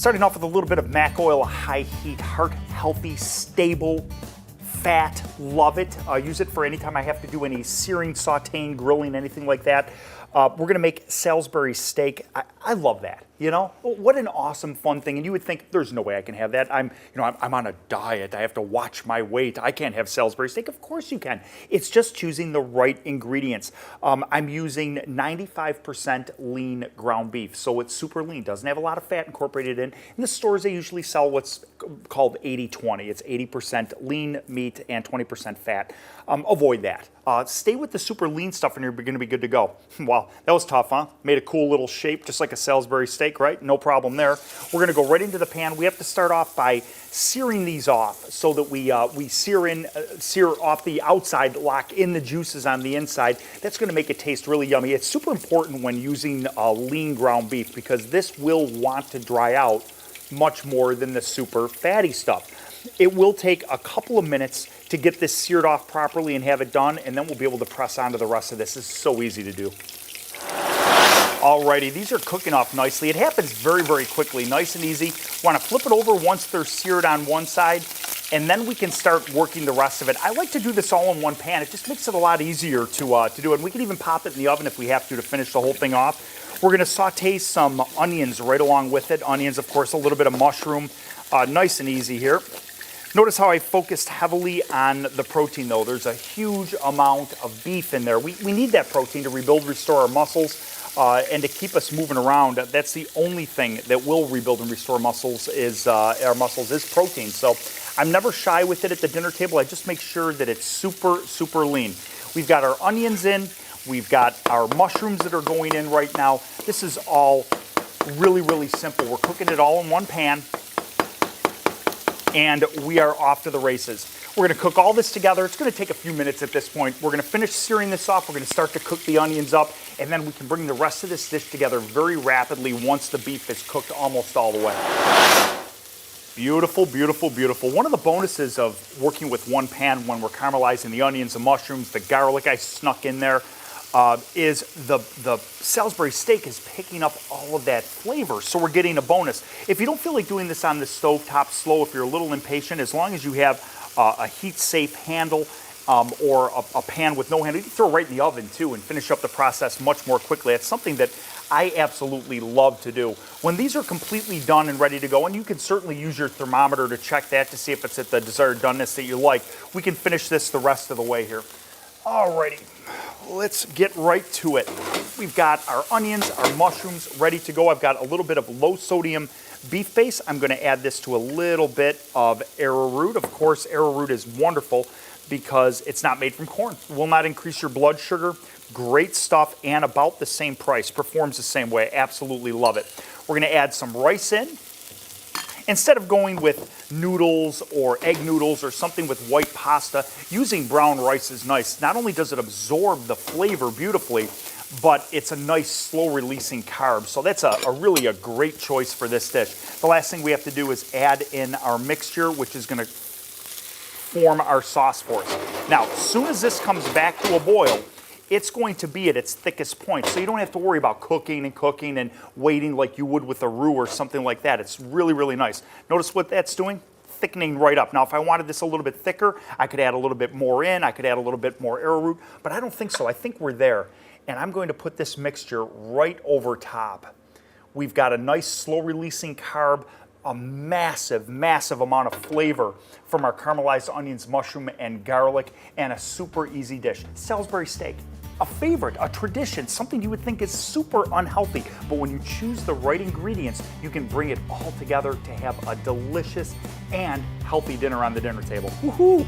Starting off with a little bit of mac oil, high heat, heart healthy, stable, fat, love it. Use it for any time I have to do any searing, sauteing, grilling, anything like that. We're gonna make Salisbury steak. I love that, you know? What an awesome, fun thing. And you would think, there's no way I can have that. I'm on a diet. I have to watch my weight. I can't have Salisbury steak. Of course you can. It's just choosing the right ingredients. I'm using 95% lean ground beef, so it's super lean. Doesn't have a lot of fat incorporated in. In the stores, they usually sell what's called 80-20. It's 80% lean meat and 20% fat. Avoid that. Stay with the super lean stuff and you're gonna be good to go. Wow, that was tough, huh? Made a cool little shape, just like a Salisbury steak, right? No problem there. We're gonna go right into the pan. We have to start off by searing these off so that we sear off the outside, lock in the juices on the inside. That's gonna make it taste really yummy. It's super important when using lean ground beef because this will want to dry out much more than the super fatty stuff. It will take a couple of minutes to get this seared off properly and have it done, and then we'll be able to press on to the rest of this. This is so easy to do. Alrighty, these are cooking off nicely. It happens very, very quickly, nice and easy. Want to flip it over once they're seared on one side, and then we can start working the rest of it. I like to do this all in one pan. It just makes it a lot easier to do it. And we can even pop it in the oven if we have to finish the whole thing off. We're gonna saute some onions right along with it. Onions, of course, a little bit of mushroom. Nice and easy here. Notice how I focused heavily on the protein though. There's a huge amount of beef in there. We need that protein to rebuild, restore our muscles, and to keep us moving around. That's the only thing that will rebuild and restore muscles is our muscles is protein. So I'm never shy with it at the dinner table. I just make sure that it's super, super lean. We've got our onions in. We've got our mushrooms that are going in right now. This is all really, really simple. We're cooking it all in one pan. And we are off to the races. We're gonna cook all this together. It's gonna take a few minutes at this point. We're gonna finish searing this off. We're gonna start to cook the onions up, and then we can bring the rest of this dish together very rapidly once the beef is cooked almost all the way. Beautiful, beautiful, beautiful. One of the bonuses of working with one pan when we're caramelizing the onions, the mushrooms, the garlic I snuck in there, is the Salisbury steak is picking up all of that flavor, so we're getting a bonus. If you don't feel like doing this on the stove top slow, if you're a little impatient, as long as you have a heat-safe handle or a pan with no handle, you can throw it right in the oven too and finish up the process much more quickly. It's something that I absolutely love to do. When these are completely done and ready to go, and you can certainly use your thermometer to check that to see if it's at the desired doneness that you like, we can finish this the rest of the way here. Alrighty, let's get right to it. We've got our onions, our mushrooms ready to go. I've got a little bit of low sodium beef base. I'm gonna add this to a little bit of arrowroot. Of course, arrowroot is wonderful because it's not made from corn. It will not increase your blood sugar. Great stuff and about the same price. Performs the same way. Absolutely love it. We're gonna add some rice in. Instead of going with noodles or egg noodles or something with white pasta, using brown rice is nice. Not only does it absorb the flavor beautifully, but it's a nice slow releasing carb. So that's really a great choice for this dish. The last thing we have to do is add in our mixture, which is gonna form our sauce for us. Now, as soon as this comes back to a boil, it's going to be at its thickest point. So you don't have to worry about cooking and waiting like you would with a roux or something like that. It's really, really nice. Notice what that's doing? Thickening right up. Now, if I wanted this a little bit thicker, I could add a little bit more in. I could add a little bit more arrowroot, but I don't think so. I think we're there. And I'm going to put this mixture right over top. We've got a nice slow releasing carb, a massive, massive amount of flavor from our caramelized onions, mushroom, and garlic, and a super easy dish. Salisbury steak. A favorite, a tradition, something you would think is super unhealthy, but when you choose the right ingredients, you can bring it all together to have a delicious and healthy dinner on the dinner table. Woohoo!